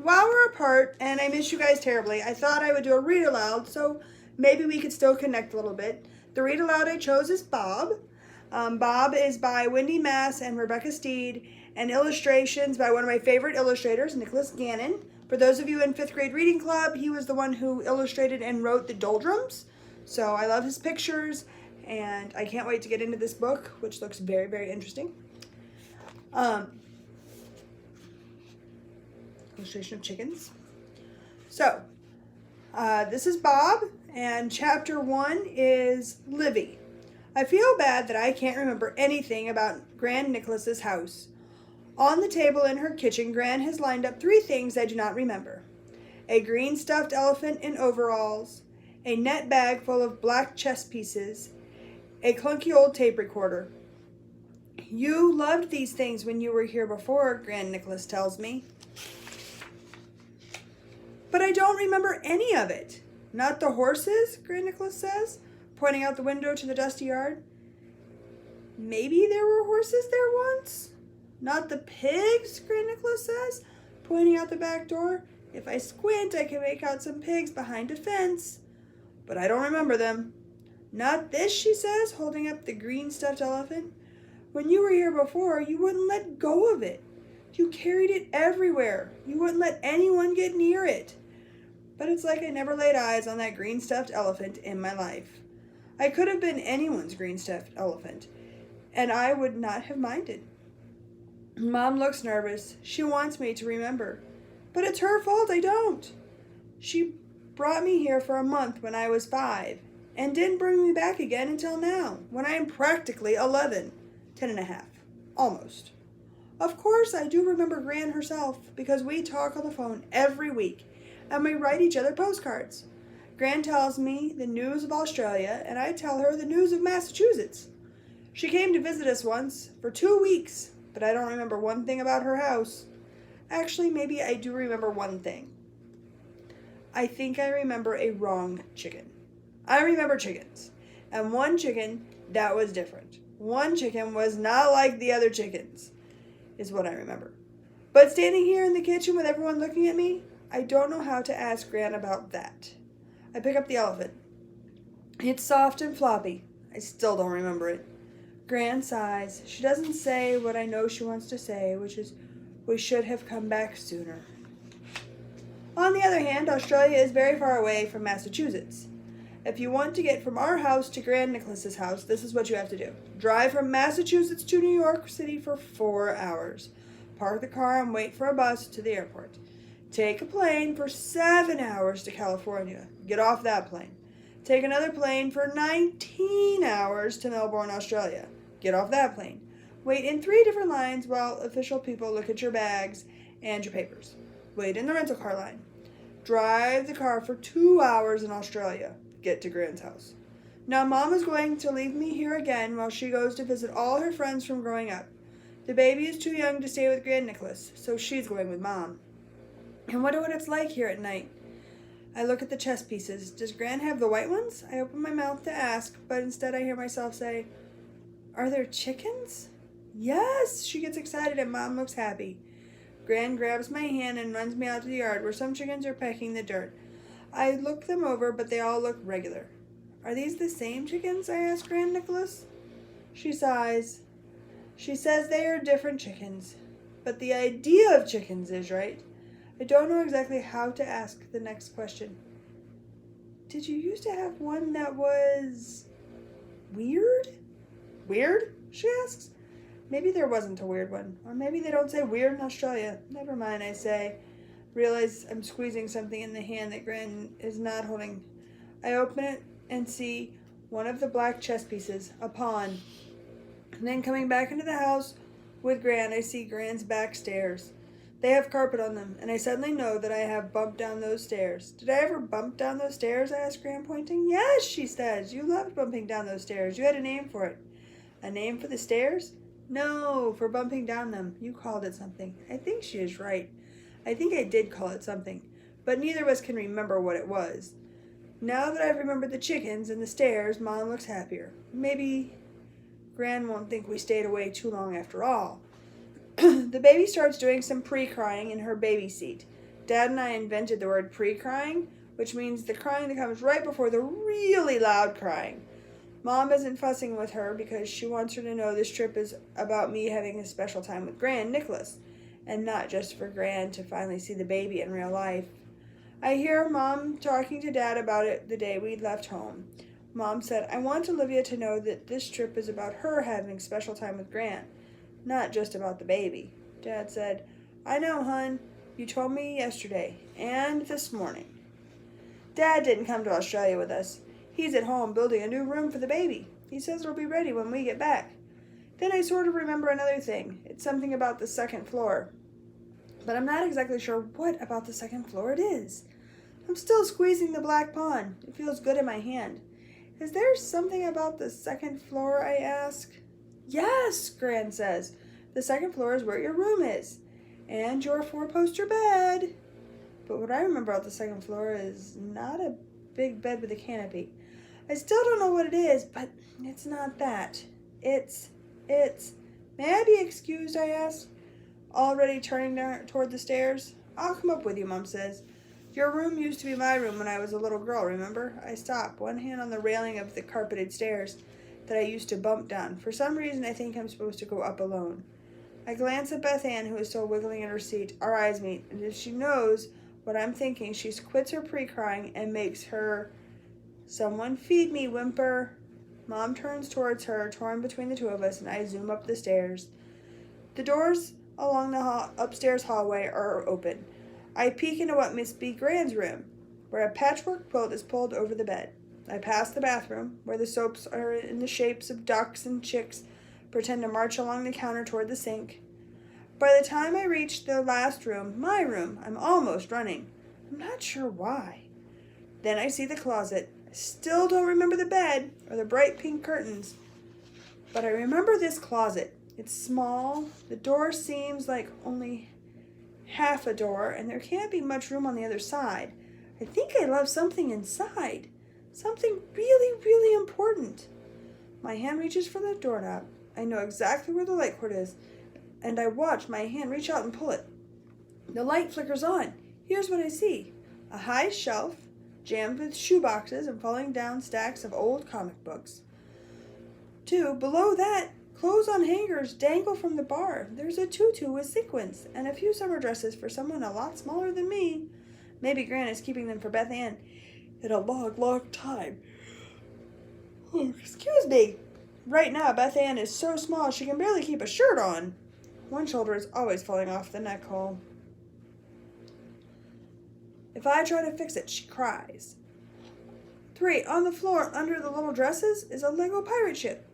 while we're apart and I miss you guys terribly, I thought I would do a read aloud so maybe we could still connect a little bit. The read aloud I chose is Bob. Bob is by Wendy Mass and Rebecca Steed, and illustrations by one of my favorite illustrators, Nicholas Gannon. For those of you in 5th grade reading club, he was the one who illustrated and wrote The Doldrums. So I love his pictures, and I can't wait to get into this book, which looks very, very interesting. Illustration of chickens. So, this is Bob, and chapter 1 is Livy. I feel bad that I can't remember anything about Grand Nicholas's house. On the table in her kitchen, Gran has lined up 3 things I do not remember. A green stuffed elephant in overalls, a net bag full of black chess pieces, a clunky old tape recorder. You loved these things when you were here before, Grand Nicholas tells me. But I don't remember any of it. Not the horses, Grand Nicholas says, pointing out the window to the dusty yard. Maybe there were horses there once? Not the pigs, Grand Nicholas says, pointing out the back door. If I squint, I can make out some pigs behind a fence. But I don't remember them. Not this, she says, holding up the green stuffed elephant. When you were here before, you wouldn't let go of it. You carried it everywhere. You wouldn't let anyone get near it. But it's like I never laid eyes on that green stuffed elephant in my life. I could have been anyone's green stuffed elephant, and I would not have minded. Mom looks nervous. She wants me to remember. But it's her fault I don't. She brought me here for a month when I was 5, and didn't bring me back again until now, when I am practically 11. 10 and a half. Almost. Of course, I do remember Gran herself, because we talk on the phone every week, and we write each other postcards. Gran tells me the news of Australia, and I tell her the news of Massachusetts. She came to visit us once, for 2 weeks, but I don't remember one thing about her house. Actually, maybe I do remember one thing. I think I remember a wrong chicken. I remember chickens, and one chicken that was different. One chicken was not like the other chickens, is what I remember. But standing here in the kitchen with everyone looking at me, I don't know how to ask Gran about that. I pick up the elephant. It's soft and floppy. I still don't remember it. Gran sighs. She doesn't say what I know she wants to say, which is, we should have come back sooner. On the other hand, Australia is very far away from Massachusetts. If you want to get from our house to Grand Nicholas's house, this is what you have to do. Drive from Massachusetts to New York City for 4 hours. Park the car and wait for a bus to the airport. Take a plane for 7 hours to California. Get off that plane. Take another plane for 19 hours to Melbourne, Australia. Get off that plane. Wait in 3 different lines while official people look at your bags and your papers. Wait in the rental car line. Drive the car for 2 hours in Australia. Get to Gran's house. Now Mom is going to leave me here again while she goes to visit all her friends from growing up. The baby is too young to stay with Grand Nicholas, so she's going with Mom. I wonder what it's like here at night. I look at the chess pieces. Does Gran have the white ones? I open my mouth to ask, but instead I hear myself say, are there chickens? Yes, she gets excited and Mom looks happy. Gran grabs my hand and runs me out to the yard where some chickens are pecking the dirt. I look them over, but they all look regular. Are these the same chickens? I ask Grand Nicholas. She sighs. She says they are different chickens, but the idea of chickens is right. I don't know exactly how to ask the next question. Did you used to have one that was weird? Weird? She asks. Maybe there wasn't a weird one, or maybe they don't say weird in Australia. Never mind, I say. Realize I'm squeezing something in the hand that Gran is not holding. I open it and see one of the black chess pieces, a pawn. And then coming back into the house with Gran, I see Gran's back stairs. They have carpet on them, and I suddenly know that I have bumped down those stairs. Did I ever bump down those stairs? I ask Gran, pointing. Yes, she says. You loved bumping down those stairs. You had a name for it. A name for the stairs? No, for bumping down them. You called it something. I think she is right. I think I did call it something, but neither of us can remember what it was. Now that I've remembered the chickens and the stairs, Mom looks happier. Maybe Gran won't think we stayed away too long after all. The baby starts doing some pre-crying in her baby seat. Dad and I invented the word pre-crying, which means the crying that comes right before the really loud crying. Mom isn't fussing with her because she wants her to know this trip is about me having a special time with Gran Nicholas, and not just for Gran to finally see the baby in real life. I hear Mom talking to Dad about it the day we left home. Mom said, I want Olivia to know that this trip is about her having special time with Gran, not just about the baby. Dad said, I know, hun. You told me yesterday and this morning. Dad didn't come to Australia with us. He's at home building a new room for the baby. He says it'll be ready when we get back. Then I sort of remember another thing. It's something about the second floor. But I'm not exactly sure what about the second floor it is. I'm still squeezing the black pawn. It feels good in my hand. Is there something about the second floor, I ask? Yes, Gran says. The second floor is where your room is. And your 4-poster bed. But what I remember about the second floor is not a big bed with a canopy. I still don't know what it is, but it's not that. It's... May I be excused, I ask, already turning toward the stairs. I'll come up with you, Mom says. Your room used to be my room when I was a little girl, remember? I stop, one hand on the railing of the carpeted stairs that I used to bump down. For some reason, I think I'm supposed to go up alone. I glance at Beth Ann, who is still wiggling in her seat. Our eyes meet, and if she knows what I'm thinking, she quits her pre-crying and makes her someone feed me whimper. Mom turns towards her, torn between the two of us, and I zoom up the stairs. The doors along the upstairs hallway are open. I peek into what must be Gran's room, where a patchwork quilt is pulled over the bed. I pass the bathroom, where the soaps are in the shapes of ducks and chicks, pretend to march along the counter toward the sink. By the time I reach the last room, my room, I'm almost running. I'm not sure why. Then I see the closet. I still don't remember the bed or the bright pink curtains, but I remember this closet. It's small. The door seems like only half a door, and there can't be much room on the other side. I think I left something inside. Something really, really important. My hand reaches for the doorknob. I know exactly where the light cord is, and I watch my hand reach out and pull it. The light flickers on. Here's what I see. A high shelf, jammed with shoe boxes and falling down stacks of old comic books. 2, below that, clothes on hangers dangle from the bar. There's a tutu with sequins and a few summer dresses for someone a lot smaller than me. Maybe Gran is keeping them for Beth Ann in a long, long time. Oh, excuse me. Right now, Beth Ann is so small she can barely keep a shirt on. One shoulder is always falling off the neck hole. If I try to fix it, she cries. 3, on the floor under the little dresses is a Lego pirate ship.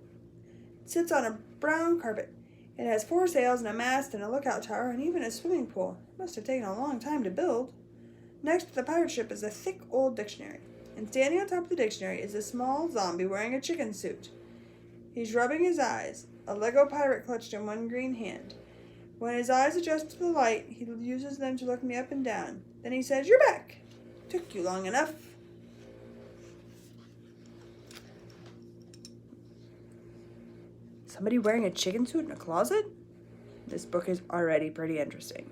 It sits on a brown carpet. It has 4 sails and a mast and a lookout tower and even a swimming pool. It must have taken a long time to build. Next to the pirate ship is a thick old dictionary. And standing on top of the dictionary is a small zombie wearing a chicken suit. He's rubbing his eyes, a Lego pirate clutched in one green hand. When his eyes adjust to the light, he uses them to look me up and down. Then he says, "You're back. Took you long enough." Somebody wearing a chicken suit in a closet? This book is already pretty interesting.